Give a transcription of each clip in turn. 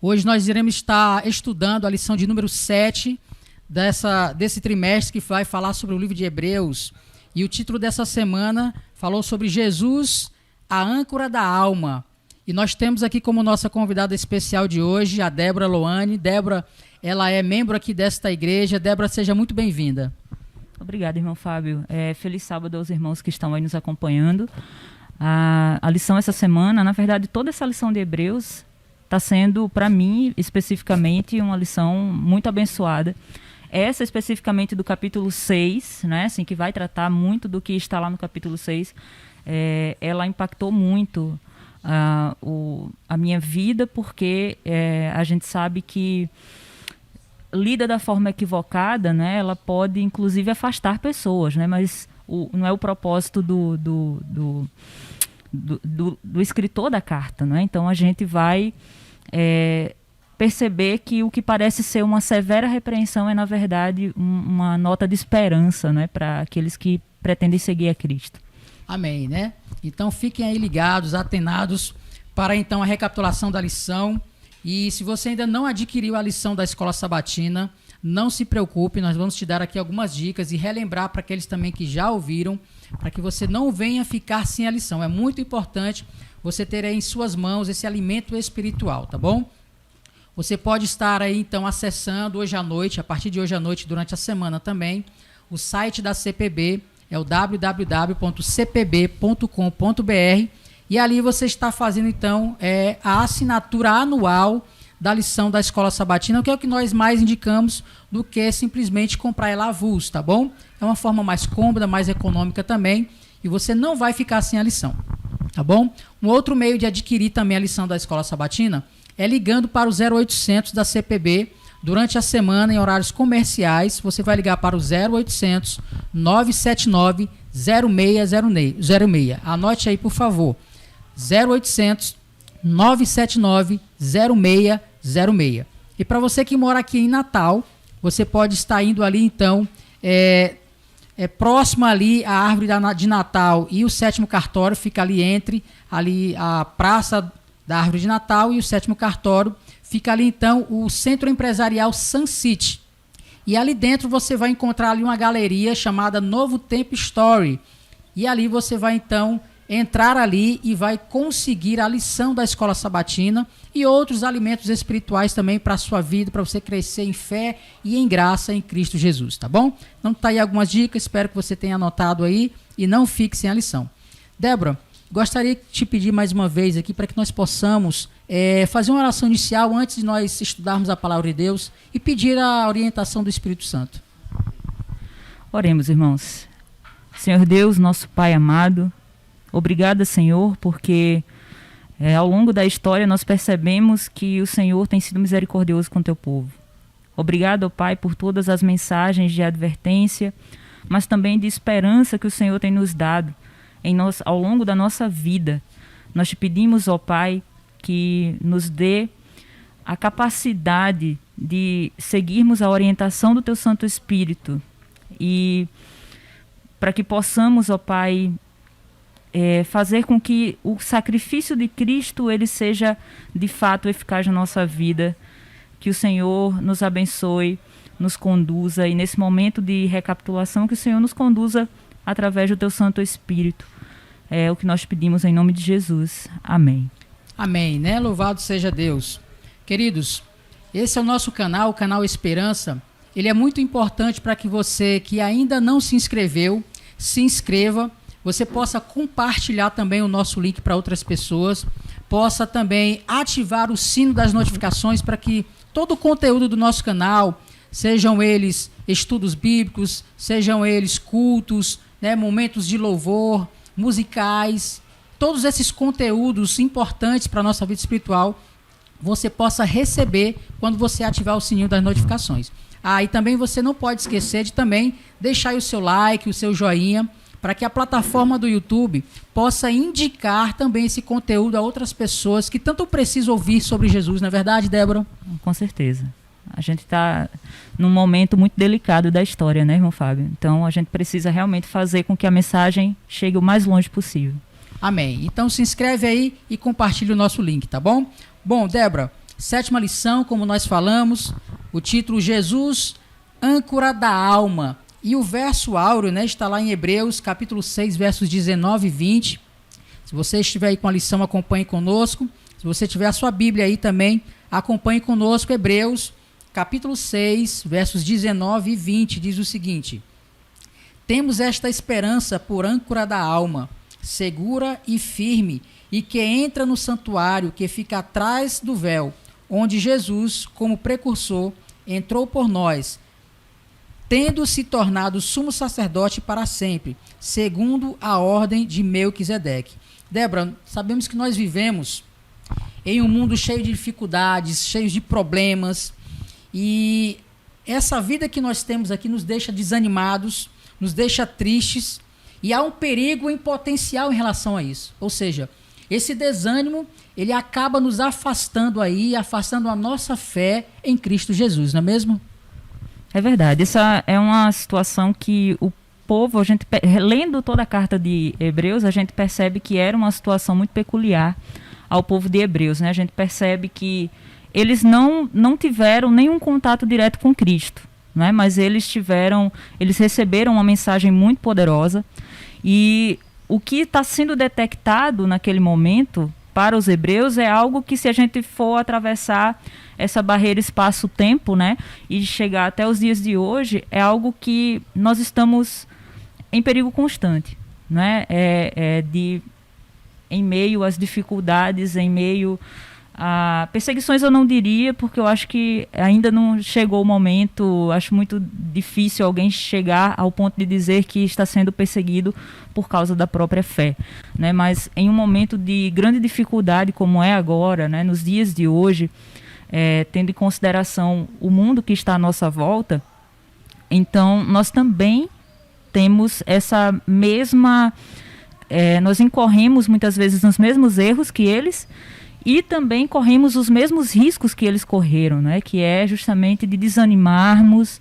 Hoje nós iremos estar estudando a lição de número 7 desse trimestre, que vai falar sobre o livro de Hebreus. E o título dessa semana falou sobre Jesus, a âncora da alma. E nós temos aqui como nossa convidada especial de hoje a Débora Loane. Débora, ela é membro aqui desta igreja. Débora, seja muito bem-vinda. Obrigada, irmão Fábio. Feliz sábado aos irmãos que estão aí nos acompanhando. A lição essa semana, na verdade, toda essa lição de Hebreus está sendo, para mim, especificamente, uma lição muito abençoada. Essa especificamente do capítulo 6, né, assim, que vai tratar muito do que está lá no capítulo 6, ela impactou muito a minha vida, porque a gente sabe que lida da forma equivocada, né, ela pode inclusive afastar pessoas, né, mas não é o propósito do escritor da carta, né? Então a gente vai perceber que o que parece ser uma severa repreensão é, na verdade, uma nota de esperança, né, para aqueles que pretendem seguir a Cristo. Amém, né? Então fiquem aí ligados, atenados para então a recapitulação da lição. E se você ainda não adquiriu a lição da Escola Sabatina, não se preocupe, nós vamos te dar aqui algumas dicas e relembrar para aqueles também que já ouviram, para que você não venha ficar sem a lição. É muito importante você ter aí em suas mãos esse alimento espiritual, tá bom? Você pode estar aí então acessando hoje à noite, a partir de hoje à noite, durante a semana também, o site da CPB, é o www.cpb.com.br, e ali você está fazendo então a assinatura anual da lição da Escola Sabatina, que é o que nós mais indicamos do que simplesmente comprar ela avulso, tá bom? É uma forma mais cômoda, mais econômica também, e você não vai ficar sem a lição, tá bom? Um outro meio de adquirir também a lição da Escola Sabatina é ligando para o 0800 da CPB durante a semana em horários comerciais. Você vai ligar para o 0800 979 0606. Anote aí, por favor. 0800 979 0606. E para você que mora aqui em Natal, você pode estar indo ali então, próximo ali à árvore de Natal e o 7º cartório, fica ali entre ali a praça da árvore de Natal e o 7º cartório, fica ali então o Centro Empresarial Sun City. E ali dentro você vai encontrar ali uma galeria chamada Novo Tempo Story. E ali você vai então entrar ali e vai conseguir a lição da Escola Sabatina e outros alimentos espirituais também para a sua vida, para você crescer em fé e em graça em Cristo Jesus, tá bom? Então tá aí algumas dicas, espero que você tenha anotado aí e não fique sem a lição. Débora, gostaria de te pedir mais uma vez aqui para que nós possamos fazer uma oração inicial antes de nós estudarmos a palavra de Deus e pedir a orientação do Espírito Santo. Oremos, irmãos. Senhor Deus, nosso Pai amado, obrigada, Senhor, porque ao longo da história nós percebemos que o Senhor tem sido misericordioso com o teu povo. Obrigado, ó Pai, por todas as mensagens de advertência, mas também de esperança que o Senhor tem nos dado ao longo da nossa vida. Nós te pedimos, ó Pai, que nos dê a capacidade de seguirmos a orientação do teu Santo Espírito e para que possamos, ó Pai, fazer com que o sacrifício de Cristo ele seja de fato eficaz na nossa vida, que o Senhor nos abençoe, nos conduza, e nesse momento de recapitulação que o Senhor nos conduza através do teu Santo Espírito. É o que nós pedimos em nome de Jesus. Amém. Amém, né? Louvado seja Deus. Queridos, esse é o nosso canal, o canal Esperança. Ele é muito importante para que você que ainda não se inscreveu, se inscreva. Você possa compartilhar também o nosso link para outras pessoas, possa também ativar o sino das notificações para que todo o conteúdo do nosso canal, sejam eles estudos bíblicos, sejam eles cultos, né, momentos de louvor, musicais, todos esses conteúdos importantes para a nossa vida espiritual, você possa receber quando você ativar o sininho das notificações. E também você não pode esquecer de também deixar aí o seu like, o seu joinha, para que a plataforma do YouTube possa indicar também esse conteúdo a outras pessoas que tanto precisam ouvir sobre Jesus, não é verdade, Débora? Com certeza. A gente está num momento muito delicado da história, né, irmão Fábio? Então a gente precisa realmente fazer com que a mensagem chegue o mais longe possível. Amém. Então se inscreve aí e compartilhe o nosso link, tá bom? Bom, Débora, 7ª lição, como nós falamos, o título Jesus, âncora da alma. E o verso áureo, né, está lá em Hebreus, capítulo 6, versos 19 e 20. Se você estiver aí com a lição, acompanhe conosco. Se você tiver a sua Bíblia aí também, acompanhe conosco. Hebreus, capítulo 6, versos 19 e 20, diz o seguinte: temos esta esperança por âncora da alma, segura e firme, e que entra no santuário que fica atrás do véu, onde Jesus, como precursor, entrou por nós, tendo se tornado sumo sacerdote para sempre, segundo a ordem de Melquisedeque. Débora, sabemos que nós vivemos em um mundo cheio de dificuldades, cheio de problemas, e essa vida que nós temos aqui nos deixa desanimados, nos deixa tristes, e há um perigo em potencial em relação a isso. Ou seja, esse desânimo, ele acaba nos afastando aí, afastando a nossa fé em Cristo Jesus, não é mesmo? É verdade, essa é uma situação que o povo, lendo toda a carta de Hebreus, a gente percebe que era uma situação muito peculiar ao povo de Hebreus, né? A gente percebe que eles não tiveram nenhum contato direto com Cristo, né? Mas eles receberam uma mensagem muito poderosa, e o que está sendo detectado naquele momento para os hebreus é algo que, se a gente for atravessar essa barreira espaço-tempo, né, e chegar até os dias de hoje, é algo que nós estamos em perigo constante, né? Em meio às dificuldades, em meio a perseguições, eu não diria, porque eu acho que ainda não chegou o momento. Acho muito difícil alguém chegar ao ponto de dizer que está sendo perseguido por causa da própria fé, né? Mas em um momento de grande dificuldade como é agora, né, nos dias de hoje, tendo em consideração o mundo que está à nossa volta, então nós também temos essa mesma... nós incorremos muitas vezes nos mesmos erros que eles, e também corremos os mesmos riscos que eles correram, né? Que é justamente de desanimarmos,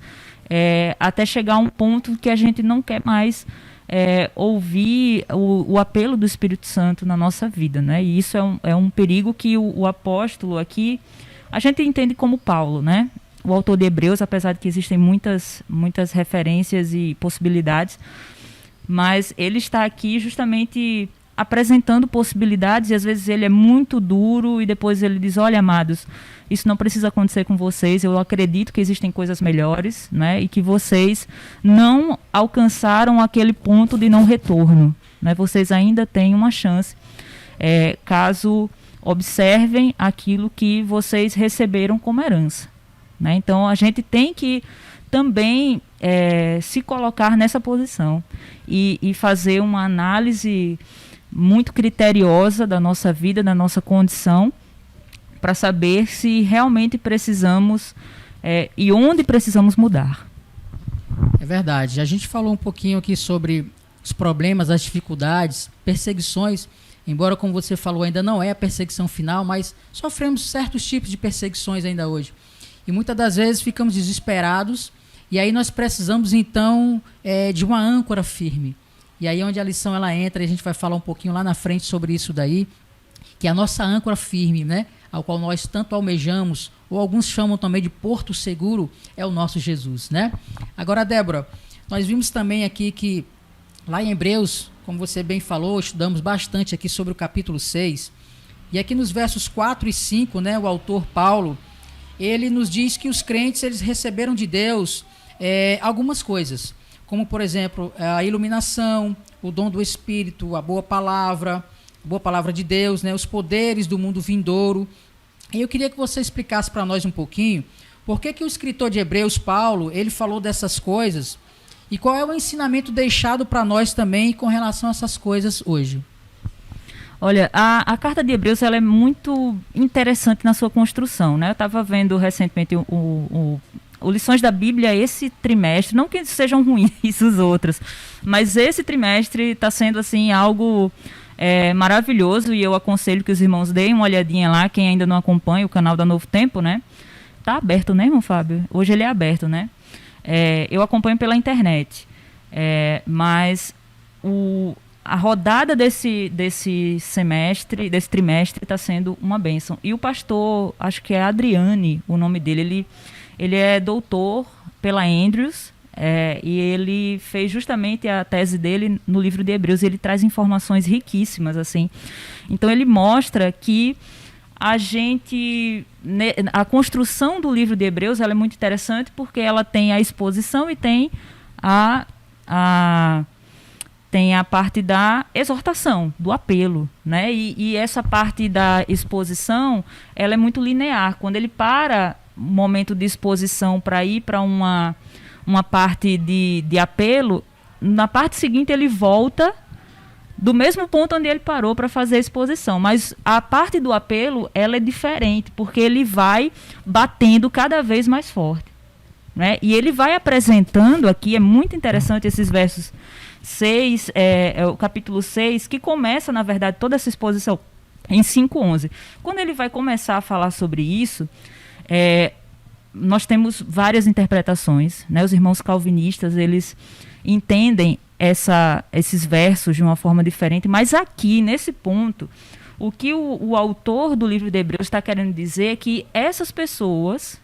até chegar a um ponto que a gente não quer mais ouvir o apelo do Espírito Santo na nossa vida, né? E isso é um perigo que o apóstolo aqui, a gente entende como Paulo, né? O autor de Hebreus, apesar de que existem muitas referências e possibilidades, mas ele está aqui justamente apresentando possibilidades, e às vezes ele é muito duro, e depois ele diz: olha, amados, isso não precisa acontecer com vocês, eu acredito que existem coisas melhores, né, e que vocês não alcançaram aquele ponto de não retorno, né, vocês ainda têm uma chance, caso observem aquilo que vocês receberam como herança, né? Então a gente tem que também se colocar nessa posição e fazer uma análise muito criteriosa da nossa vida, da nossa condição, para saber se realmente precisamos e onde precisamos mudar. É verdade. A gente falou um pouquinho aqui sobre os problemas, as dificuldades, perseguições, embora, como você falou, ainda não é a perseguição final, mas sofremos certos tipos de perseguições ainda hoje. E muitas das vezes ficamos desesperados, e aí nós precisamos, então, de uma âncora firme. E aí onde a lição ela entra, e a gente vai falar um pouquinho lá na frente sobre isso daí, que é a nossa âncora firme, né, ao qual nós tanto almejamos, ou alguns chamam também de porto seguro, é o nosso Jesus, né? Agora, Débora, nós vimos também aqui que lá em Hebreus, como você bem falou, estudamos bastante aqui sobre o capítulo 6, e aqui nos versos 4 e 5, né, o autor Paulo, ele nos diz que os crentes, eles receberam de Deus algumas coisas, como, por exemplo, a iluminação, o dom do Espírito, a boa palavra de Deus, né, os poderes do mundo vindouro. E eu queria que você explicasse para nós um pouquinho por que o escritor de Hebreus, Paulo, ele falou dessas coisas, e qual é o ensinamento deixado para nós também com relação a essas coisas hoje. Olha, a carta de Hebreus, ela é muito interessante na sua construção, né? Eu estava vendo recentemente o Lições da Bíblia esse trimestre, não que sejam ruins os outros, mas esse trimestre está sendo assim algo maravilhoso, e eu aconselho que os irmãos deem uma olhadinha lá, quem ainda não acompanha o canal da Novo Tempo, né? Tá aberto, né, irmão Fábio? Hoje ele é aberto, né? Eu acompanho pela internet, mas a rodada desse trimestre está sendo uma bênção. E o pastor, acho que é Adriane, o nome dele, ele é doutor pela Andrews, e ele fez justamente a tese dele no livro de Hebreus, e ele traz informações riquíssimas, assim. Então ele mostra que a construção do livro de Hebreus, ela é muito interessante porque ela tem a exposição e tem tem a parte da exortação, do apelo, né? E essa parte da exposição, ela é muito linear. Quando ele para um momento de exposição para ir para uma parte de apelo, na parte seguinte ele volta do mesmo ponto onde ele parou para fazer a exposição. Mas a parte do apelo, ela é diferente, porque ele vai batendo cada vez mais forte, né? E ele vai apresentando aqui, é muito interessante esses versos 6, o capítulo 6, que começa, na verdade, toda essa exposição em 5:11. Quando ele vai começar a falar sobre isso, nós temos várias interpretações, né? Os irmãos calvinistas, eles entendem esses versos de uma forma diferente, mas aqui, nesse ponto, o que o autor do livro de Hebreus está querendo dizer é que essas pessoas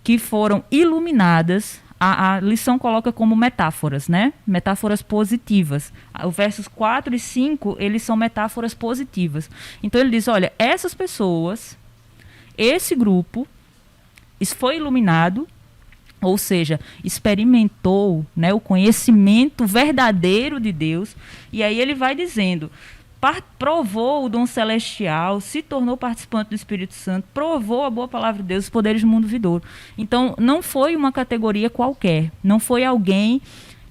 que foram iluminadas, a lição coloca como metáforas, né? Metáforas positivas. Os versos 4 e 5, eles são metáforas positivas. Então ele diz, olha, essas pessoas, esse grupo, foi iluminado, ou seja, experimentou, né, o conhecimento verdadeiro de Deus, e aí ele vai dizendo, provou o dom celestial, se tornou participante do Espírito Santo, provou a boa palavra de Deus, os poderes do mundo vindouro. Então, não foi uma categoria qualquer, não foi alguém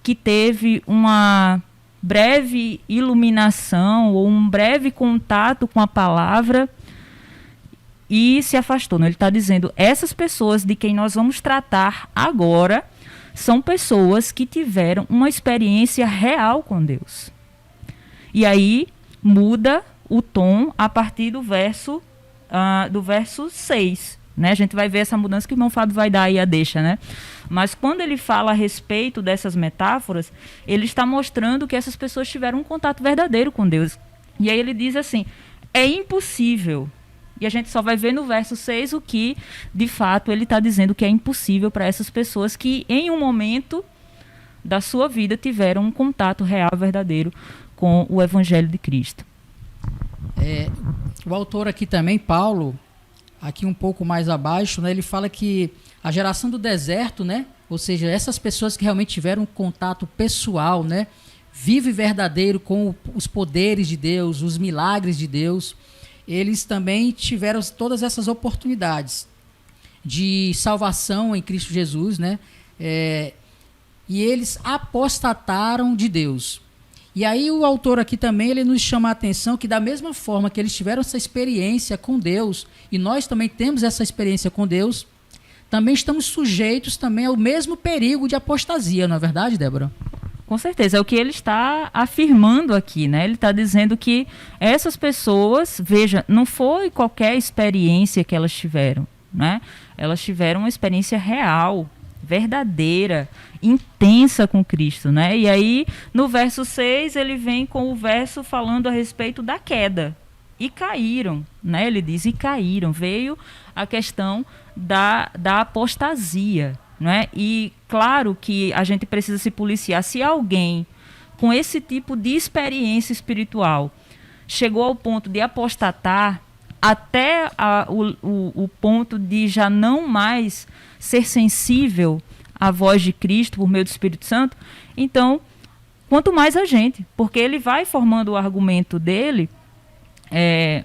que teve uma breve iluminação ou um breve contato com a palavra e se afastou. Não, ele está dizendo, essas pessoas de quem nós vamos tratar agora são pessoas que tiveram uma experiência real com Deus. E aí muda o tom a partir do verso 6. Né? A gente vai ver essa mudança que o irmão Fábio vai dar aí a deixa, né? Mas quando ele fala a respeito dessas metáforas, ele está mostrando que essas pessoas tiveram um contato verdadeiro com Deus. E aí ele diz assim, é impossível. E a gente só vai ver no verso 6 o que, de fato, ele está dizendo que é impossível para essas pessoas que, em um momento da sua vida, tiveram um contato real, verdadeiro, com o Evangelho de Cristo. O autor aqui também, Paulo, aqui um pouco mais abaixo, né, ele fala que a geração do deserto, né, ou seja, essas pessoas que realmente tiveram um contato pessoal, né, vivo e verdadeiro com os poderes de Deus, os milagres de Deus, eles também tiveram todas essas oportunidades de salvação em Cristo Jesus, né, e eles apostataram de Deus. E aí o autor aqui também, ele nos chama a atenção que da mesma forma que eles tiveram essa experiência com Deus, e nós também temos essa experiência com Deus, também estamos sujeitos também ao mesmo perigo de apostasia, não é verdade, Débora? Com certeza, é o que ele está afirmando aqui, né? Ele está dizendo que essas pessoas, veja, não foi qualquer experiência que elas tiveram, né? Elas tiveram uma experiência real, verdadeira, intensa com Cristo, né? E aí, no verso 6, ele vem com o verso falando a respeito da queda. E caíram, né? Ele diz, e caíram. Veio a questão da apostasia, né? E claro que a gente precisa se policiar. Se alguém com esse tipo de experiência espiritual chegou ao ponto de apostatar, até o ponto de já não mais ser sensível à voz de Cristo por meio do Espírito Santo, então, quanto mais a gente, porque ele vai formando o argumento dele,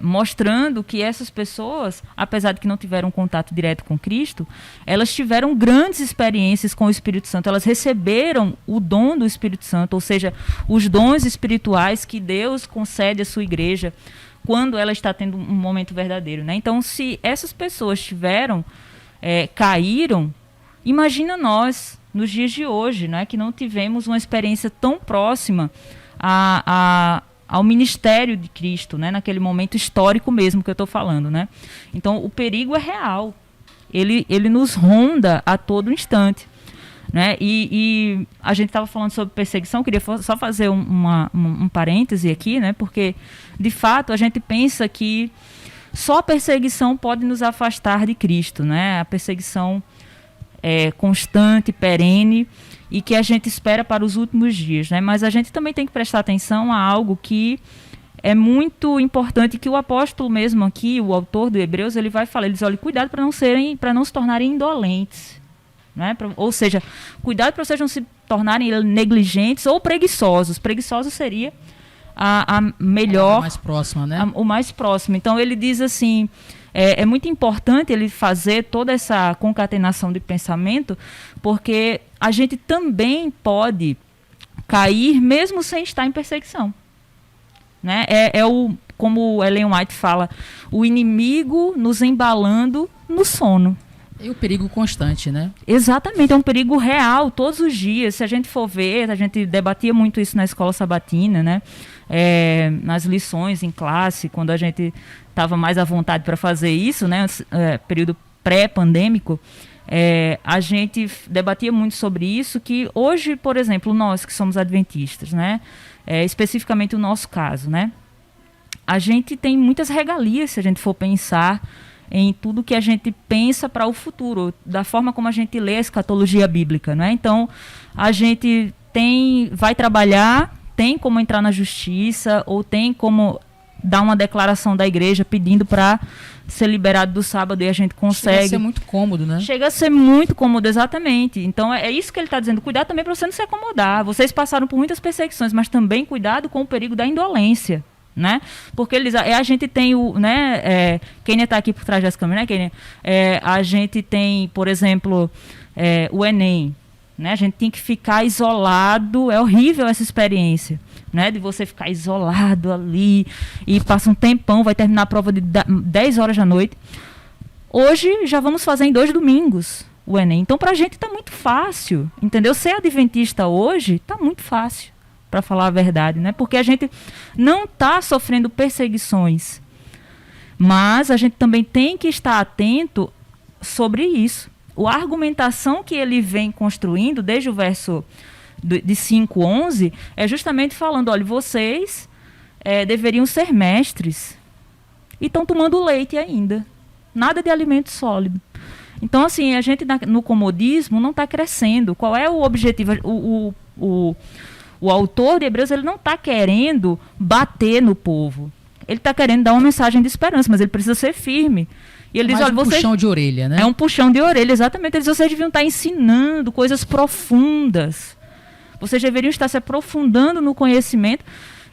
mostrando que essas pessoas, apesar de que não tiveram contato direto com Cristo, elas tiveram grandes experiências com o Espírito Santo, elas receberam o dom do Espírito Santo, ou seja, os dons espirituais que Deus concede à sua igreja quando ela está tendo um momento verdadeiro, né? Então, se essas pessoas caíram, imagina nós, nos dias de hoje, né, que não tivemos uma experiência tão próxima ao ministério de Cristo, né, naquele momento histórico mesmo que eu estou falando, né? Então, o perigo é real. Ele nos ronda a todo instante. né? E a gente estava falando sobre perseguição, queria só fazer um parêntese aqui, né? Porque, de fato, a gente pensa que só a perseguição pode nos afastar de Cristo, né? A perseguição constante, perene, e que a gente espera para os últimos dias, né? Mas a gente também tem que prestar atenção a algo que é muito importante, que o apóstolo mesmo aqui, o autor do Hebreus, ele vai falar, ele diz, olha, cuidado para não se tornarem indolentes, né? Ou seja, cuidado para vocês não se tornarem negligentes ou preguiçosos. Preguiçosos seria a melhor... A mais próxima, né? O mais próximo. Então, ele diz assim, é muito importante ele fazer toda essa concatenação de pensamento, porque a gente também pode cair mesmo sem estar em perseguição. Né? Como Ellen White fala, o inimigo nos embalando no sono. E o perigo constante, né? Exatamente, é um perigo real, todos os dias. Se a gente for ver, a gente debatia muito isso na escola sabatina, né? Nas lições em classe, quando a gente estava mais à vontade para fazer isso, né? Período pré-pandêmico, a gente debatia muito sobre isso, que hoje, por exemplo, nós que somos adventistas, né? Especificamente o nosso caso, né? A gente tem muitas regalias, se a gente for pensar em tudo que a gente pensa para o futuro, da forma como a gente lê a escatologia bíblica, né? Então, a gente vai trabalhar, tem como entrar na justiça, ou tem como dar uma declaração da igreja pedindo para ser liberado do sábado, e a gente consegue. Chega a ser muito cômodo, né? Chega a ser muito cômodo, exatamente. Então, é isso que ele está dizendo. Cuidado também para você não se acomodar. Vocês passaram por muitas perseguições, mas também cuidado com o perigo da indolência, né? Porque a gente tem Kênia está aqui por trás das câmeras, né, Kênia? A gente tem, por exemplo, o Enem, né? A gente tem que ficar isolado. É horrível essa experiência, né? De você ficar isolado ali e passa um tempão, vai terminar a prova de 10 horas da noite. Hoje já vamos fazer em 2 domingos o Enem. Então, para a gente está muito fácil, entendeu? Ser adventista hoje está muito fácil, para falar a verdade, né? Porque a gente não está sofrendo perseguições, mas a gente também tem que estar atento sobre isso. A argumentação que ele vem construindo desde o verso de 5:11 é justamente falando, olha, vocês deveriam ser mestres e estão tomando leite ainda, nada de alimento sólido. Então, assim, a gente no comodismo não está crescendo. Qual é o objetivo? O autor de Hebreus, ele não está querendo bater no povo. Ele está querendo dar uma mensagem de esperança, mas ele precisa ser firme. E ele diz, olha, puxão de orelha, né? É um puxão de orelha, exatamente. Ele diz, vocês deviam estar ensinando coisas profundas. Vocês deveriam estar se aprofundando no conhecimento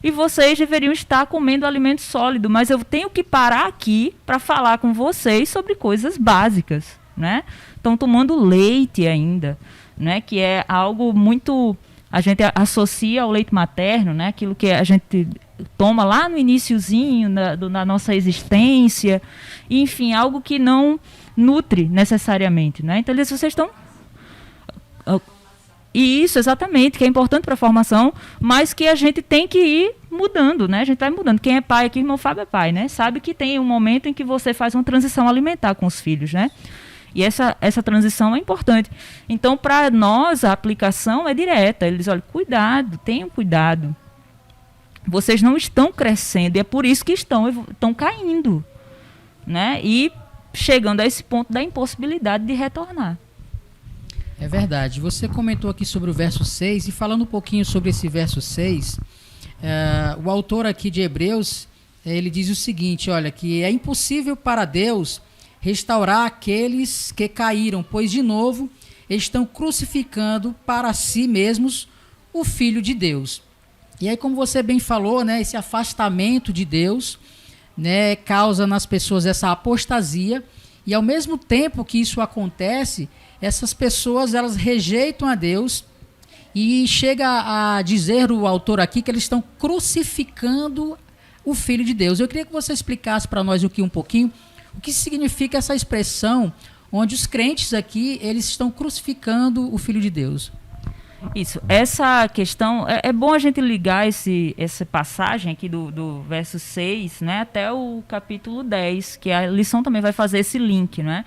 e vocês deveriam estar comendo alimento sólido. Mas eu tenho que parar aqui para falar com vocês sobre coisas básicas, né? Estão tomando leite ainda, né? Que é algo muito... A gente associa ao leite materno, né? Aquilo que a gente toma lá no iniciozinho da nossa existência, enfim, algo que não nutre necessariamente, né? Então, eles, vocês estão... E isso, exatamente, que é importante para a formação, mas que a gente tem que ir mudando, né? A gente vai mudando. Quem é pai aqui, irmão Fábio é pai, né? Sabe que tem um momento em que você faz uma transição alimentar com os filhos, né? E essa transição é importante. Então, para nós, a aplicação é direta. Eles olham, cuidado, tenham cuidado. Vocês não estão crescendo, e é por isso que estão caindo, né? E chegando a esse ponto da impossibilidade de retornar. É verdade. Você comentou aqui sobre o verso 6, e falando um pouquinho sobre esse verso 6, o autor aqui de Hebreus, ele diz o seguinte, olha, que é impossível para Deus restaurar aqueles que caíram, pois de novo estão crucificando para si mesmos o Filho de Deus. E aí, como você bem falou, né, esse afastamento de Deus, né, causa nas pessoas essa apostasia, e ao mesmo tempo que isso acontece, essas pessoas, elas rejeitam a Deus, e chega a dizer o autor aqui que eles estão crucificando o Filho de Deus. Eu queria que você explicasse para nós aqui um pouquinho o que significa essa expressão, onde os crentes aqui, eles estão crucificando o Filho de Deus. Isso, essa questão, é bom a gente ligar essa passagem aqui do verso 6, né, até o capítulo 10, que a lição também vai fazer esse link, né?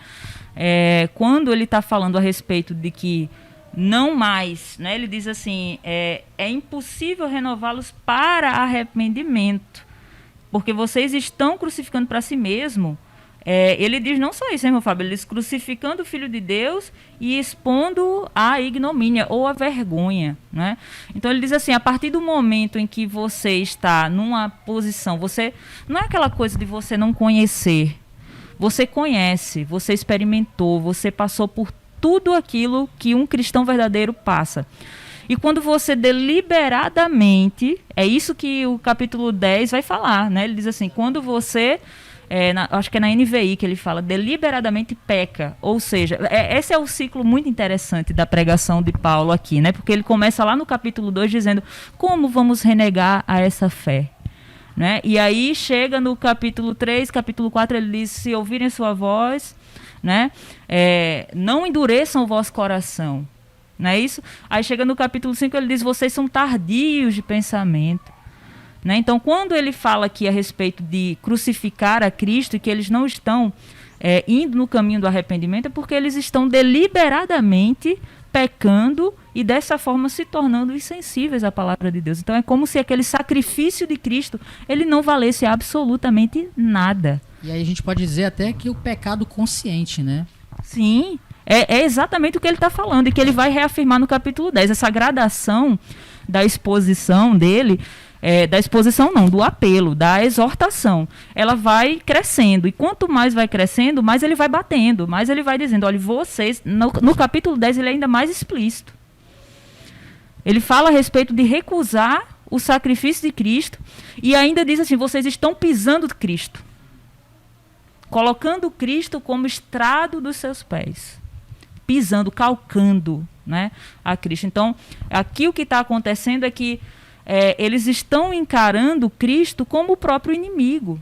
Quando ele está falando a respeito de que não mais, né? Ele diz assim, é impossível renová-los para arrependimento, porque vocês estão crucificando para si mesmo. Ele diz não só isso, irmão Fábio, ele diz crucificando o Filho de Deus e expondo a ignomínia ou a vergonha, né? Então ele diz assim, a partir do momento em que você está numa posição, você não é aquela coisa de você não conhecer, você conhece, você experimentou, você passou por tudo aquilo que um cristão verdadeiro passa. E quando você deliberadamente, é isso que o capítulo 10 vai falar, né? Ele diz assim, quando você, acho que é na NVI que ele fala, deliberadamente peca. Ou seja, esse é o ciclo muito interessante da pregação de Paulo aqui, né? Porque ele começa lá no capítulo 2 dizendo, como vamos renegar a essa fé? Né? E aí chega no capítulo 3, capítulo 4, ele diz, se ouvirem sua voz, né? Não endureçam o vosso coração. Não é isso? Aí chega no capítulo 5, ele diz, vocês são tardios de pensamento. Né? Então, quando ele fala aqui a respeito de crucificar a Cristo e que eles não estão indo no caminho do arrependimento, é porque eles estão deliberadamente pecando e dessa forma se tornando insensíveis à palavra de Deus. Então é como se aquele sacrifício de Cristo ele não valesse absolutamente nada. E aí a gente pode dizer até que o pecado consciente, né? Sim, é exatamente o que ele está falando e que ele vai reafirmar no capítulo 10. Essa gradação da exposição dele, da exposição não, do apelo, da exortação, ela vai crescendo. E quanto mais vai crescendo, mais ele vai batendo, mais ele vai dizendo, olha, vocês... No capítulo 10 ele é ainda mais explícito. Ele fala a respeito de recusar o sacrifício de Cristo e ainda diz assim, vocês estão pisando Cristo, colocando Cristo como estrado dos seus pés, pisando, calcando, né, a Cristo. Então, aqui o que está acontecendo é que eles estão encarando Cristo como o próprio inimigo.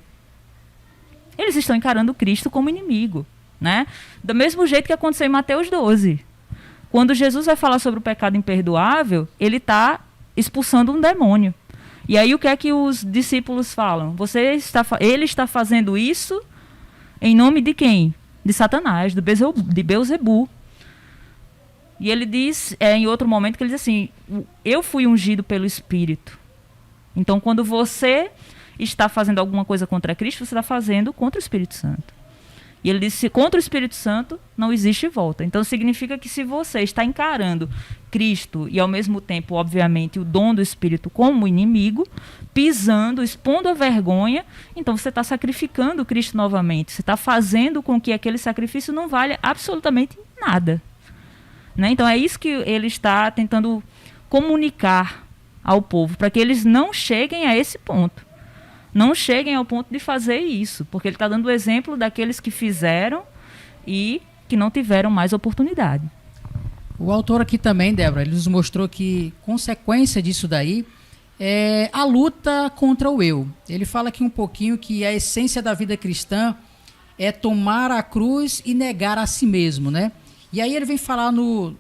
Eles estão encarando Cristo como inimigo, né? Do mesmo jeito que aconteceu em Mateus 12. Quando Jesus vai falar sobre o pecado imperdoável, ele está expulsando um demônio. E aí o que é que os discípulos falam? Ele está fazendo isso em nome de quem? De Satanás, de Beelzebu. E ele diz, em outro momento, que ele diz assim, eu fui ungido pelo Espírito. Então, quando você está fazendo alguma coisa contra Cristo, você está fazendo contra o Espírito Santo. E ele diz que contra o Espírito Santo não existe volta. Então, significa que se você está encarando Cristo e, ao mesmo tempo, obviamente, o dom do Espírito como inimigo, pisando, expondo a vergonha, então você está sacrificando Cristo novamente. Você está fazendo com que aquele sacrifício não valha absolutamente nada. Né? Então é isso que ele está tentando comunicar ao povo, para que eles não cheguem a esse ponto. Não cheguem ao ponto de fazer isso, porque ele está dando o exemplo daqueles que fizeram e que não tiveram mais oportunidade. O autor aqui também, Débora, ele nos mostrou que consequência disso daí é a luta contra o eu. Ele fala aqui um pouquinho que a essência da vida cristã é tomar a cruz e negar a si mesmo, né? E aí ele vem falar no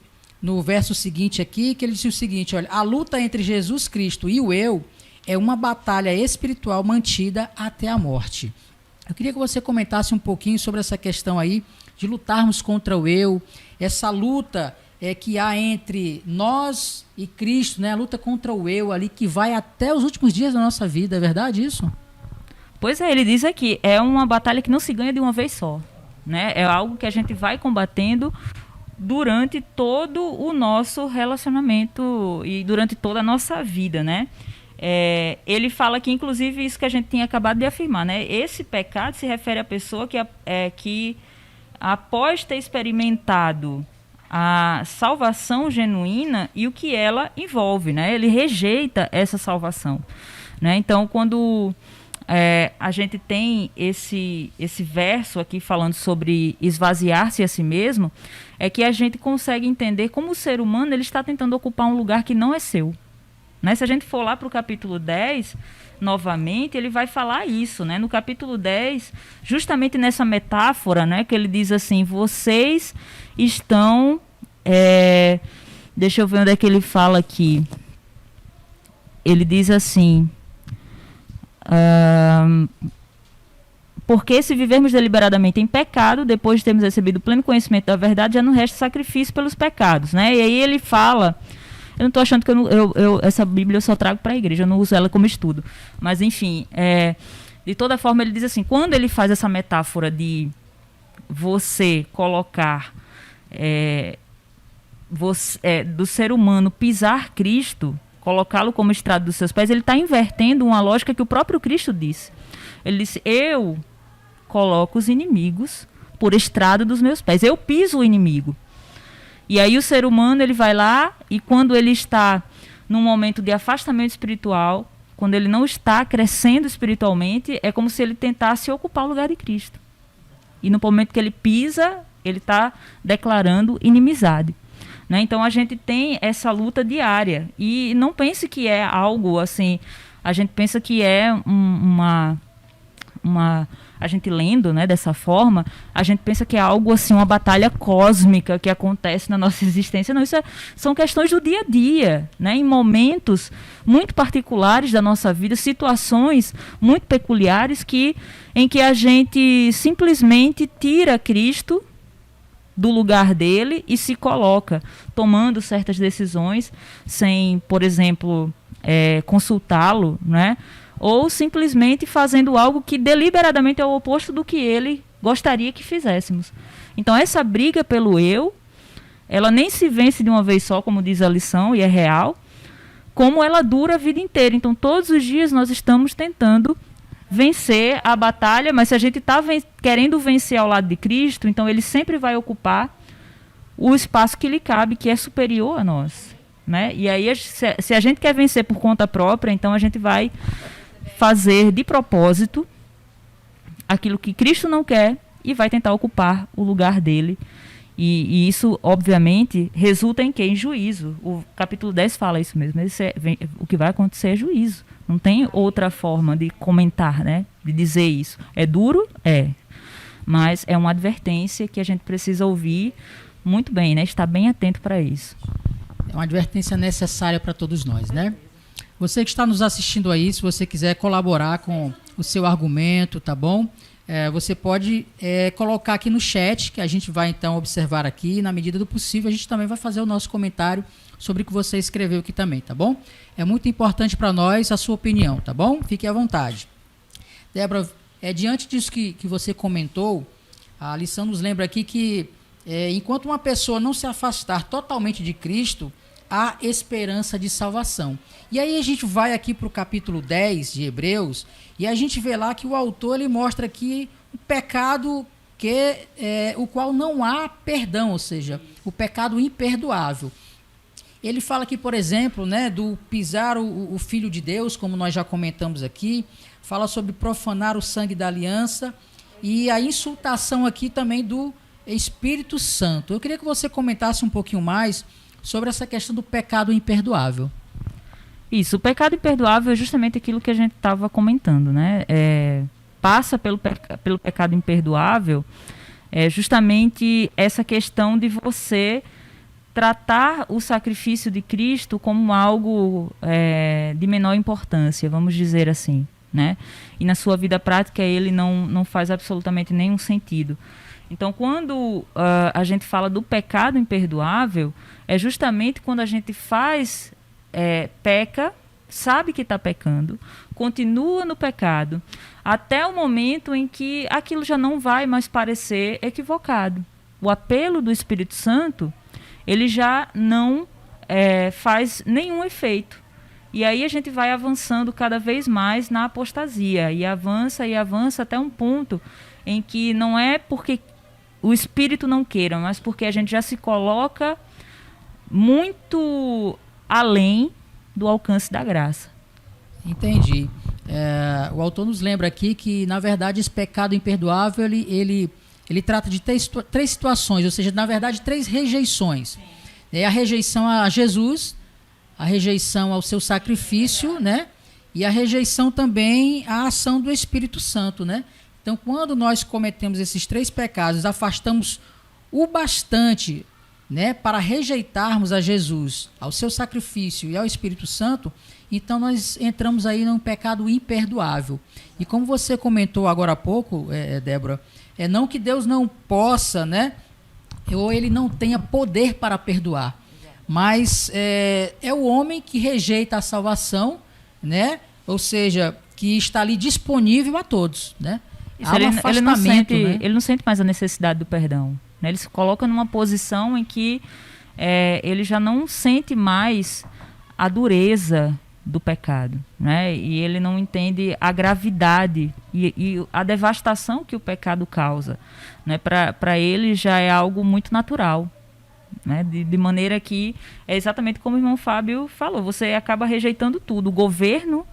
verso seguinte aqui, que ele diz o seguinte, olha, a luta entre Jesus Cristo e o eu é uma batalha espiritual mantida até a morte. Eu queria que você comentasse um pouquinho sobre essa questão aí, de lutarmos contra o eu, essa luta que há entre nós e Cristo, né? A luta contra o eu ali, que vai até os últimos dias da nossa vida, é verdade isso? Pois é, ele diz aqui, é uma batalha que não se ganha de uma vez só. Né? É algo que a gente vai combatendo durante todo o nosso relacionamento e durante toda a nossa vida, né? Ele fala que, inclusive, isso que a gente tinha acabado de afirmar, né? Esse pecado se refere à pessoa que após ter experimentado a salvação genuína e o que ela envolve, né? Ele rejeita essa salvação, né? Então, quando... a gente tem esse verso aqui falando sobre esvaziar-se a si mesmo, é que a gente consegue entender como o ser humano ele está tentando ocupar um lugar que não é seu. Né? Se a gente for lá para o capítulo 10, novamente, ele vai falar isso. Né? No capítulo 10, justamente nessa metáfora, né, que ele diz assim, vocês estão... deixa eu ver onde é que ele fala aqui. Ele diz assim... Porque se vivermos deliberadamente em pecado, depois de termos recebido o pleno conhecimento da verdade, já não resta sacrifício pelos pecados, né? E aí ele fala, eu não estou achando que essa Bíblia eu só trago para a igreja, eu não uso ela como estudo. Mas, enfim, de toda forma, ele diz assim, quando ele faz essa metáfora de você colocar do ser humano pisar Cristo, colocá-lo como estrado dos seus pés, ele está invertendo uma lógica que o próprio Cristo disse. Ele disse, eu coloco os inimigos por estrado dos meus pés, eu piso o inimigo. E aí o ser humano, ele vai lá e quando ele está num momento de afastamento espiritual, quando ele não está crescendo espiritualmente, é como se ele tentasse ocupar o lugar de Cristo. E no momento que ele pisa, ele está declarando inimizade. Né? Então a gente tem essa luta diária. E não pense que é algo assim, a gente pensa que é a gente lendo, né, dessa forma, a gente pensa que é algo assim, uma batalha cósmica que acontece na nossa existência. Não, são questões do dia a dia, né, em momentos muito particulares da nossa vida, situações muito peculiares em que a gente simplesmente tira Cristo do lugar dele e se coloca tomando certas decisões sem, por exemplo, consultá-lo, né? Ou simplesmente fazendo algo que deliberadamente é o oposto do que ele gostaria que fizéssemos. Então essa briga pelo eu, ela nem se vence de uma vez só, como diz a lição, e é real, como ela dura a vida inteira. Então todos os dias nós estamos tentando vencer a batalha, mas se a gente está querendo vencer ao lado de Cristo, então ele sempre vai ocupar o espaço que lhe cabe, que é superior a nós. Né? E aí, se a gente quer vencer por conta própria, então a gente vai fazer de propósito aquilo que Cristo não quer e vai tentar ocupar o lugar dele. E isso, obviamente, resulta em quê? Em juízo. O capítulo 10 fala isso mesmo. O que vai acontecer é juízo. Não tem outra forma de comentar, né? De dizer isso. É duro? É. Mas é uma advertência que a gente precisa ouvir muito bem, né? Estar bem atento para isso. É uma advertência necessária para todos nós, né? Você que está nos assistindo aí, se você quiser colaborar com o seu argumento, tá bom? Você pode colocar aqui no chat, que a gente vai então observar aqui, e na medida do possível a gente também vai fazer o nosso comentário sobre o que você escreveu aqui também, tá bom? É muito importante para nós a sua opinião, tá bom? Fique à vontade. Débora, diante disso que você comentou, a lição nos lembra aqui que enquanto uma pessoa não se afastar totalmente de Cristo, há esperança de salvação. E aí a gente vai aqui para o capítulo 10 de Hebreus e a gente vê lá que o autor ele mostra aqui o pecado o qual não há perdão, ou seja, o pecado imperdoável. Ele fala aqui, por exemplo, né, do pisar o Filho de Deus, como nós já comentamos aqui, fala sobre profanar o sangue da aliança e a insultação aqui também do Espírito Santo. Eu queria que você comentasse um pouquinho mais sobre essa questão do pecado imperdoável. Isso, o pecado imperdoável é justamente aquilo que a gente estava comentando, né? Passa pelo pecado imperdoável justamente essa questão de você tratar o sacrifício de Cristo como algo de menor importância, vamos dizer assim, né? E na sua vida prática ele não faz absolutamente nenhum sentido. Então, quando a gente fala do pecado imperdoável, é justamente quando a gente peca, sabe que está pecando, continua no pecado, até o momento em que aquilo já não vai mais parecer equivocado. O apelo do Espírito Santo, ele já não faz nenhum efeito. E aí a gente vai avançando cada vez mais na apostasia, e avança até um ponto em que não é porque o Espírito não queira, mas porque a gente já se coloca muito além do alcance da graça. Entendi. O autor nos lembra aqui que, na verdade, esse pecado imperdoável, ele trata de três situações, ou seja, na verdade, 3 rejeições. A rejeição a Jesus, a rejeição ao seu sacrifício, né? E a rejeição também à ação do Espírito Santo, né? Então, quando nós cometemos esses 3 pecados, afastamos o bastante, né, para rejeitarmos a Jesus, ao seu sacrifício e ao Espírito Santo, então nós entramos aí num pecado imperdoável. E como você comentou agora há pouco, Débora, não que Deus não possa, né, ou ele não tenha poder para perdoar, mas é o homem que rejeita a salvação, né, ou seja, que está ali disponível a todos, né? Isso, ele não sente mais a necessidade do perdão, né? Ele se coloca numa posição em que ele já não sente mais a dureza do pecado, né? E ele não entende a gravidade e a devastação que o pecado causa, né? Para ele já é algo muito natural, né? De maneira que é exatamente como o irmão Fábio falou, você acaba rejeitando tudo. O governo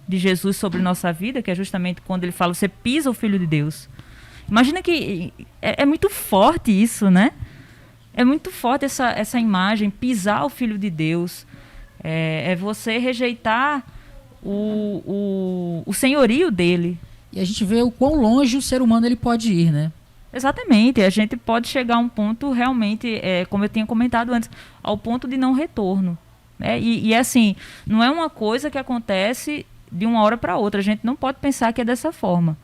de Jesus sobre nossa vida, que é justamente quando ele fala, você pisa o Filho de Deus. Imagina que é muito forte isso, né? É muito forte essa imagem, pisar o Filho de Deus. É você rejeitar o senhorio dele. E a gente vê o quão longe o ser humano ele pode ir, né? Exatamente. A gente pode chegar a um ponto realmente, como eu tinha comentado antes, ao ponto de não retorno. Né? E assim, não é uma coisa que acontece de uma hora para outra. A gente não pode pensar que é dessa forma.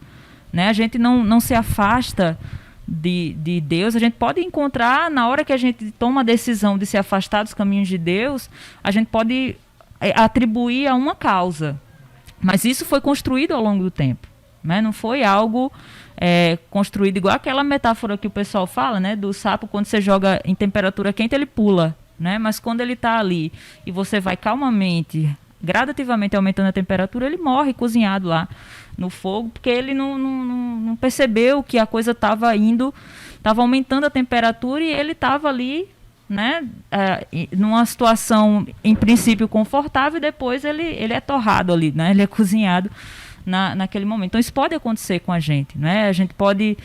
Né? A gente não se afasta de Deus. A gente pode encontrar, na hora que a gente toma a decisão de se afastar dos caminhos de Deus, a gente pode atribuir a uma causa. Mas isso foi construído ao longo do tempo. Né? Não foi algo construído igual aquela metáfora que o pessoal fala, né? Do sapo, quando você joga em temperatura quente, ele pula. Né? Mas quando ele está ali e você vai calmamente, gradativamente aumentando a temperatura, ele morre cozinhado lá no fogo, porque ele não percebeu que a coisa estava aumentando a temperatura e ele estava ali, né, numa situação, em princípio, confortável, e depois ele é torrado ali, né, ele é cozinhado naquele momento. Então isso pode acontecer com a gente, né? A gente pode,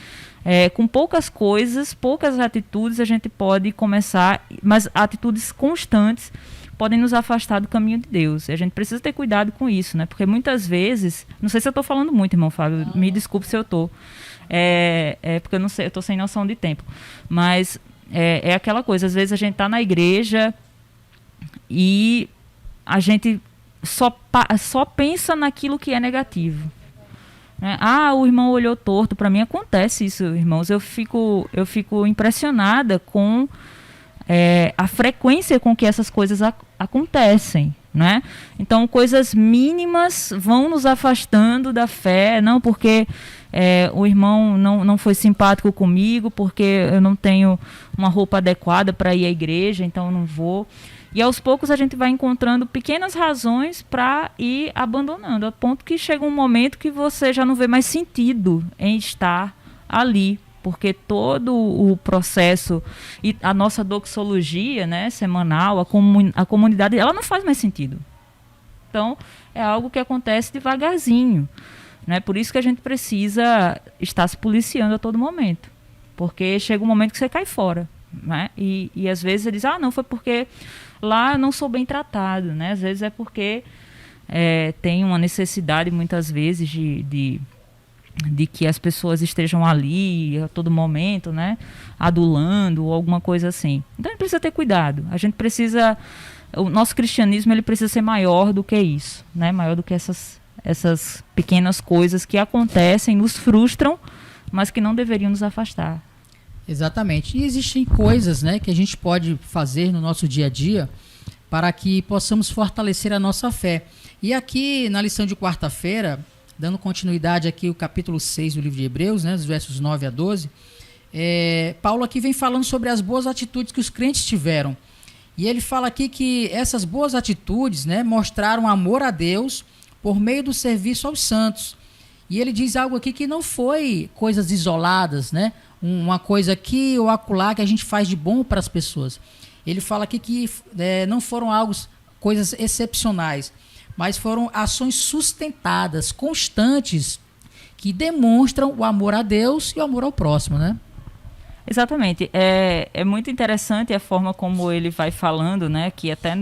com poucas coisas, poucas atitudes, a gente pode começar, mas atitudes constantes podem nos afastar do caminho de Deus. E a gente precisa ter cuidado com isso, né? Porque muitas vezes, não sei se eu estou falando muito, irmão Fábio, me desculpe se eu estou, porque eu não sei, eu estou sem noção de tempo, mas é aquela coisa, às vezes a gente está na igreja e a gente só pensa naquilo que é negativo. Né? O irmão olhou torto. Para mim acontece isso, irmãos. Eu fico impressionada com a frequência com que essas coisas acontecem, né? Então, coisas mínimas vão nos afastando da fé, não porque o irmão não foi simpático comigo, porque eu não tenho uma roupa adequada para ir à igreja, então eu não vou. E aos poucos a gente vai encontrando pequenas razões para ir abandonando, ao ponto que chega um momento que você já não vê mais sentido em estar ali, porque todo o processo e a nossa doxologia, né, semanal, a comunidade, ela não faz mais sentido. Então, é algo que acontece devagarzinho. Né? Por isso que a gente precisa estar se policiando a todo momento. Porque chega um momento que você cai fora. Né? E às vezes você diz, não, foi porque lá eu não sou bem tratado. Né? Às vezes é porque tem uma necessidade, muitas vezes, de que as pessoas estejam ali a todo momento, né, adulando ou alguma coisa assim. Então a gente precisa ter cuidado. A gente precisa, o nosso cristianismo ele precisa ser maior do que isso, né, maior do que essas pequenas coisas que acontecem, nos frustram, mas que não deveriam nos afastar. Exatamente. E existem coisas, né, que a gente pode fazer no nosso dia a dia para que possamos fortalecer a nossa fé. E aqui na lição de quarta-feira, dando continuidade aqui o capítulo 6 do livro de Hebreus, né, dos versos 9 a 12, Paulo aqui vem falando sobre as boas atitudes que os crentes tiveram. E ele fala aqui que essas boas atitudes, né, mostraram amor a Deus por meio do serviço aos santos. E ele diz algo aqui que não foi coisas isoladas, né, uma coisa aqui ou acolá que a gente faz de bom para as pessoas. Ele fala aqui que não foram coisas excepcionais, mas foram ações sustentadas, constantes, que demonstram o amor a Deus e o amor ao próximo, né? Exatamente. É muito interessante a forma como ele vai falando, né? Que até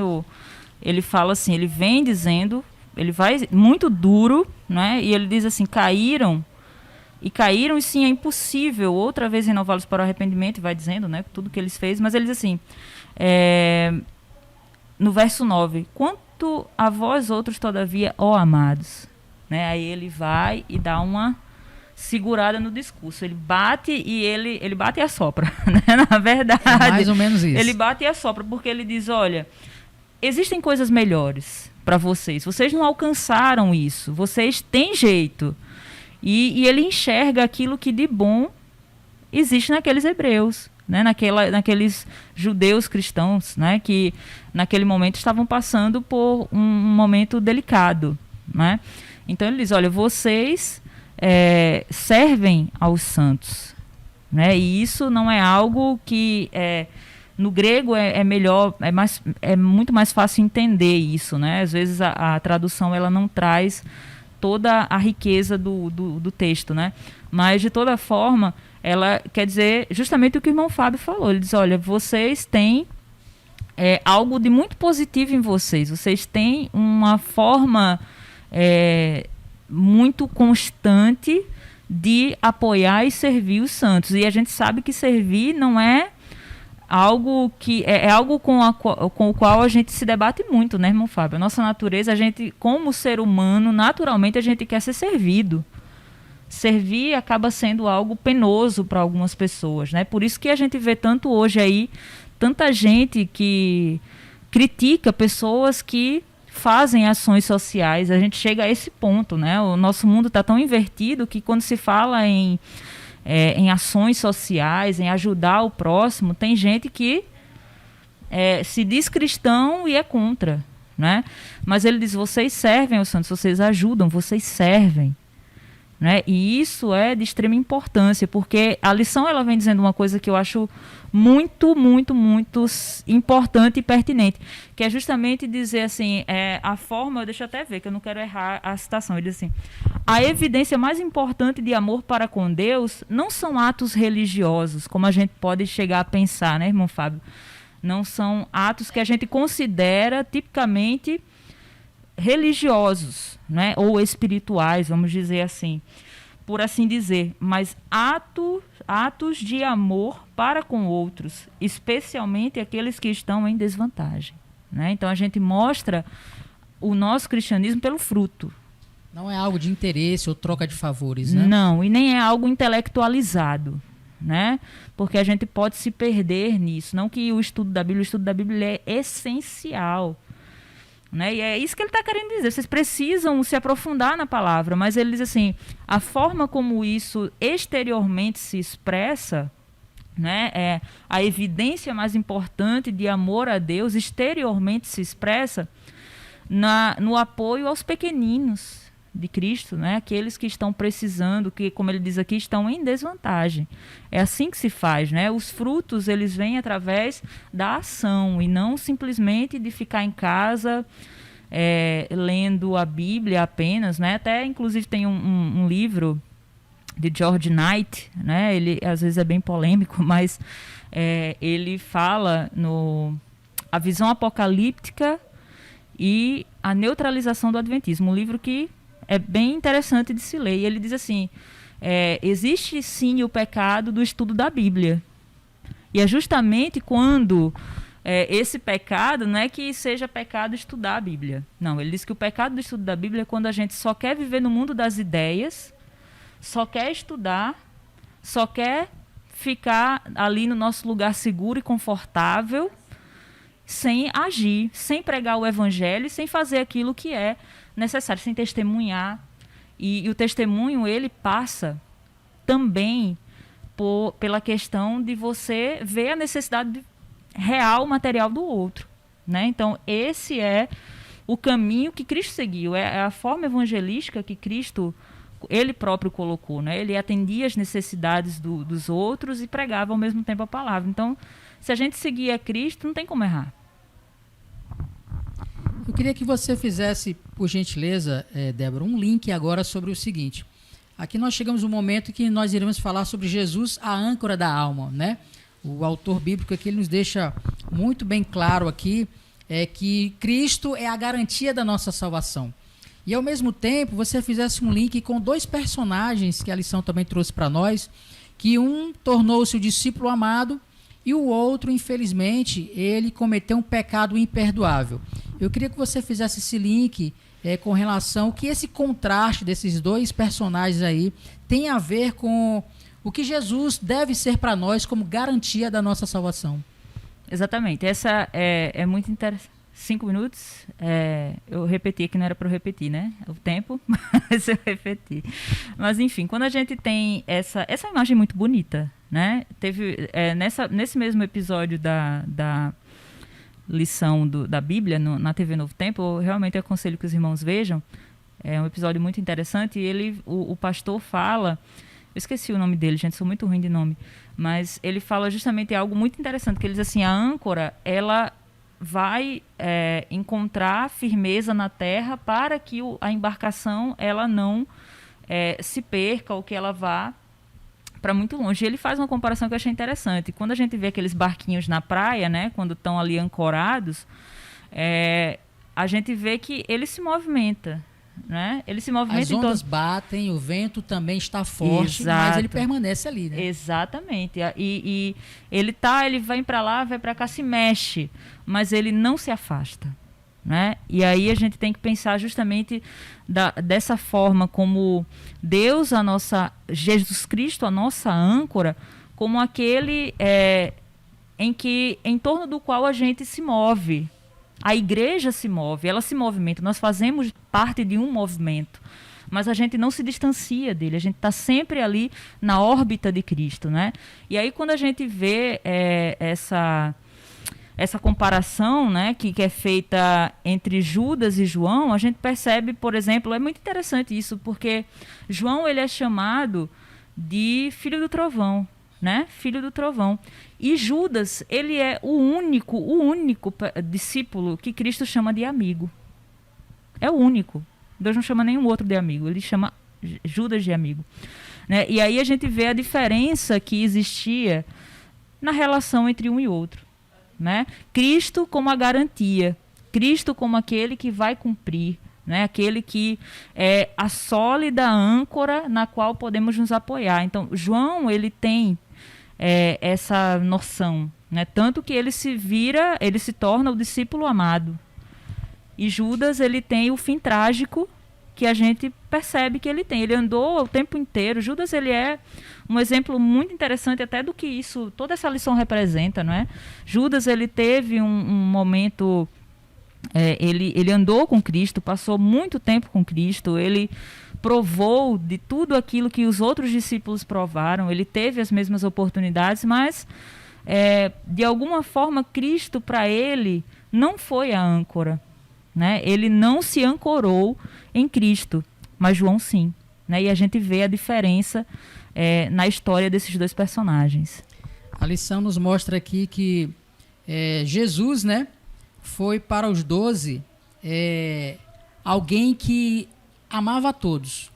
ele fala assim, ele vem dizendo, ele vai muito duro, né? E ele diz assim, caíram e sim, é impossível outra vez renová-los para o arrependimento, e vai dizendo, né? Tudo que eles fez, mas ele diz assim, no verso 9, quanto a vós outros, todavia, ó amados. Né? Aí ele vai e dá uma segurada no discurso. Ele bate e ele bate e assopra. Né? Na verdade, é mais ou menos isso. Ele bate e assopra, porque ele diz, olha, existem coisas melhores para vocês. Vocês não alcançaram isso. Vocês têm jeito. E ele enxerga aquilo que de bom existe naqueles hebreus. Né, naqueles judeus cristãos, né, que naquele momento estavam passando por um momento delicado. Né? Então ele diz, olha, vocês servem aos santos. Né? E isso não é algo que no grego é melhor, é muito mais fácil entender isso. Né? Às vezes a tradução ela não traz toda a riqueza do texto. Né? Mas de toda forma ela quer dizer justamente o que o irmão Fábio falou. Ele diz, olha, vocês têm algo de muito positivo em vocês. Vocês têm uma forma muito constante de apoiar e servir os santos. E a gente sabe que servir não é algo que... É algo com o qual a gente se debate muito, né, irmão Fábio? A nossa natureza, a gente, como ser humano, naturalmente a gente quer ser servido. Servir acaba sendo algo penoso para algumas pessoas, né? Por isso que a gente vê tanto hoje aí, tanta gente que critica pessoas que fazem ações sociais. A gente chega a esse ponto, né? O nosso mundo está tão invertido que quando se fala em ações sociais, em ajudar o próximo, tem gente que se diz cristão e é contra, né? Mas ele diz, vocês servem aos santos, vocês ajudam, vocês servem. Né? E isso é de extrema importância, porque a lição ela vem dizendo uma coisa que eu acho muito, muito, muito importante e pertinente, que é justamente dizer assim, a forma, deixa eu até ver, que eu não quero errar a citação, ele diz assim, a evidência mais importante de amor para com Deus não são atos religiosos, como a gente pode chegar a pensar, né, irmão Fábio? Não são atos que a gente considera tipicamente religiosos, né, ou espirituais, vamos dizer assim, por assim dizer, mas atos de amor para com outros, especialmente aqueles que estão em desvantagem. Né? Então a gente mostra o nosso cristianismo pelo fruto. Não é algo de interesse ou troca de favores, né? Não, e nem é algo intelectualizado. Né? Porque a gente pode se perder nisso. Não que o estudo da Bíblia é essencial. Né? E é isso que ele está querendo dizer. Vocês precisam se aprofundar na palavra, mas ele diz assim, a forma como isso exteriormente se expressa, né, a evidência mais importante de amor a Deus exteriormente se expressa no apoio aos pequeninos de Cristo, né? Aqueles que estão precisando, que, como ele diz aqui, estão em desvantagem. É assim que se faz, né? Os frutos, eles vêm através da ação e não simplesmente de ficar em casa lendo a Bíblia apenas, né? Até, inclusive, tem um livro de George Knight, né? Ele, às vezes, é bem polêmico, mas ele fala a visão apocalíptica e a neutralização do adventismo, um livro que é bem interessante de se ler. E ele diz assim, existe sim o pecado do estudo da Bíblia. E é justamente quando esse pecado não é que seja pecado estudar a Bíblia. Não, ele diz que o pecado do estudo da Bíblia é quando a gente só quer viver no mundo das ideias, só quer estudar, só quer ficar ali no nosso lugar seguro e confortável, sem agir, sem pregar o evangelho, sem fazer aquilo que é necessário, sem testemunhar. E o testemunho, ele passa também pela questão de você ver a necessidade real, material do outro. Né? Então, esse é o caminho que Cristo seguiu, é a forma evangelística que Cristo, ele próprio colocou. Né? Ele atendia as necessidades dos outros e pregava ao mesmo tempo a palavra. Então, se a gente seguir a Cristo, não tem como errar. Eu queria que você fizesse, por gentileza, Débora, um link agora sobre o seguinte. Aqui nós chegamos no momento que nós iremos falar sobre Jesus, a âncora da alma, né? O autor bíblico aqui ele nos deixa muito bem claro aqui que Cristo é a garantia da nossa salvação. E ao mesmo tempo, você fizesse um link com dois personagens que a lição também trouxe para nós, que um tornou-se o discípulo amado e o outro, infelizmente, ele cometeu um pecado imperdoável. Eu queria que você fizesse esse link com relação que esse contraste desses dois personagens aí tem a ver com o que Jesus deve ser para nós como garantia da nossa salvação. Exatamente. Essa é muito interessante. 5 minutos, eu repeti que não era para eu repetir, né? O tempo, mas eu repeti. Mas, enfim, quando a gente tem essa imagem muito bonita, né? Teve, nesse mesmo episódio da lição da Bíblia, na TV Novo Tempo, eu realmente aconselho que os irmãos vejam. É um episódio muito interessante e o pastor fala... Eu esqueci o nome dele, gente, sou muito ruim de nome. Mas ele fala justamente algo muito interessante, que ele diz assim, a âncora, ela vai encontrar firmeza na terra para que a embarcação ela não se perca ou que ela vá para muito longe. E ele faz uma comparação que eu achei interessante. Quando a gente vê aqueles barquinhos na praia, né, quando estão ali ancorados, a gente vê que ele se movimenta. Né? Ele se movimenta. As ondas batem, o vento também está forte, Exato. Mas ele permanece ali, né? Exatamente. E ele vai para lá, vai para cá, se mexe, mas ele não se afasta, né? E aí a gente tem que pensar justamente dessa forma como Deus, Jesus Cristo, a nossa âncora, como aquele em torno do qual a gente se move. A igreja se move, ela se movimenta, nós fazemos parte de um movimento, mas a gente não se distancia dele, a gente está sempre ali na órbita de Cristo, né? E aí quando a gente vê essa comparação, né, que é feita entre Judas e João, a gente percebe, por exemplo, é muito interessante isso, porque João ele é chamado de filho do trovão, né? Filho do trovão. E Judas, ele é o único discípulo que Cristo chama de amigo. É o único. Deus não chama nenhum outro de amigo, ele chama Judas de amigo. Né? E aí a gente vê a diferença que existia na relação entre um e outro. Né? Cristo como a garantia, Cristo como aquele que vai cumprir, né? Aquele que é a sólida âncora na qual podemos nos apoiar. Então, João, ele tem essa noção, né? Tanto que ele se torna o discípulo amado. E Judas, ele tem o fim trágico que a gente percebe que ele tem. Ele andou o tempo inteiro. Judas, ele é um exemplo muito interessante até do que toda essa lição representa, não é? Judas, ele teve um momento... ele andou com Cristo, passou muito tempo com Cristo, ele provou de tudo aquilo que os outros discípulos provaram, ele teve as mesmas oportunidades, mas de alguma forma Cristo para ele não foi a âncora, né? Ele não se ancorou em Cristo, mas João sim, né? E a gente vê a diferença na história desses dois personagens. A lição nos mostra aqui que Jesus, né, foi para os 12 alguém que amava a todos,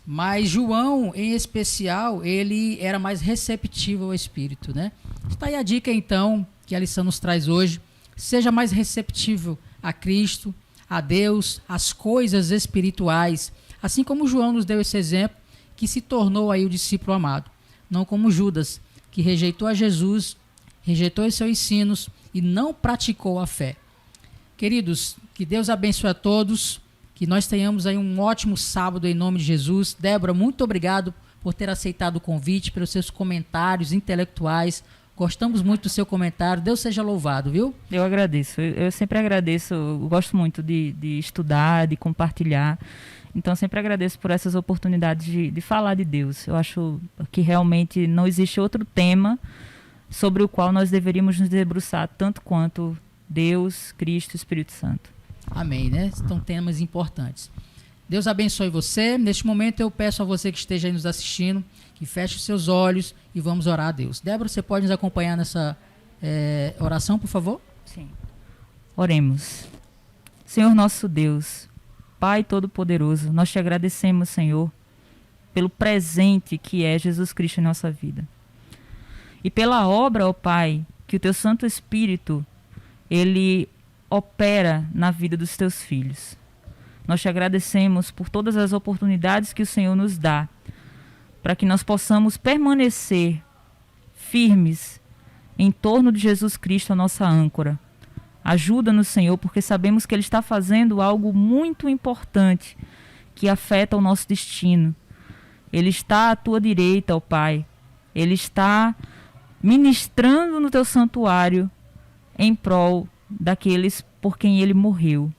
mas João, em especial, ele era mais receptivo ao Espírito, né? Está aí a dica, então, que a lição nos traz hoje. Seja mais receptível a Cristo, a Deus, às coisas espirituais, assim como João nos deu esse exemplo, que se tornou aí o discípulo amado, não como Judas, que rejeitou a Jesus, rejeitou os seus ensinos e não praticou a fé. Queridos, que Deus abençoe a todos, que nós tenhamos aí um ótimo sábado em nome de Jesus. Débora, muito obrigado por ter aceitado o convite, pelos seus comentários intelectuais. Gostamos muito do seu comentário. Deus seja louvado, viu? Eu agradeço. Eu sempre agradeço. Eu gosto muito de estudar, de compartilhar. Então, sempre agradeço por essas oportunidades de falar de Deus. Eu acho que realmente não existe outro tema sobre o qual nós deveríamos nos debruçar tanto quanto Deus, Cristo e Espírito Santo. Amém, né? São temas importantes. Deus abençoe você. Neste momento eu peço a você que esteja aí nos assistindo, que feche os seus olhos e vamos orar a Deus. Débora, você pode nos acompanhar nessa oração, por favor? Sim. Oremos. Senhor nosso Deus, Pai Todo-Poderoso, nós te agradecemos, Senhor, pelo presente que é Jesus Cristo em nossa vida. E pela obra, ó Pai, que o Teu Santo Espírito, Ele opera na vida dos Teus filhos. Nós te agradecemos por todas as oportunidades que o Senhor nos dá, para que nós possamos permanecer firmes em torno de Jesus Cristo, a nossa âncora. Ajuda-nos, Senhor, porque sabemos que Ele está fazendo algo muito importante que afeta o nosso destino. Ele está à tua direita, ó Pai. Ele está ministrando no teu santuário em prol daqueles por quem Ele morreu.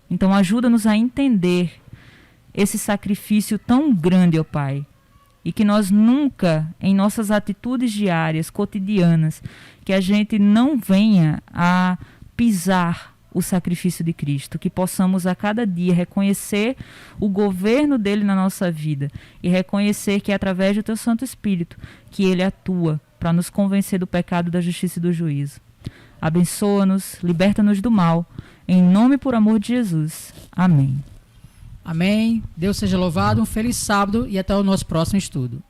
Então ajuda-nos a entender esse sacrifício tão grande, ó Pai. E que nós nunca, em nossas atitudes diárias, cotidianas, que a gente não venha a pisar o sacrifício de Cristo, que possamos a cada dia reconhecer o governo dele na nossa vida e reconhecer que é através do teu Santo Espírito que ele atua para nos convencer do pecado, da justiça e do juízo. Abençoa-nos, liberta-nos do mal, em nome e por amor de Jesus. Amém. Amém. Deus seja louvado, um feliz sábado e até o nosso próximo estudo.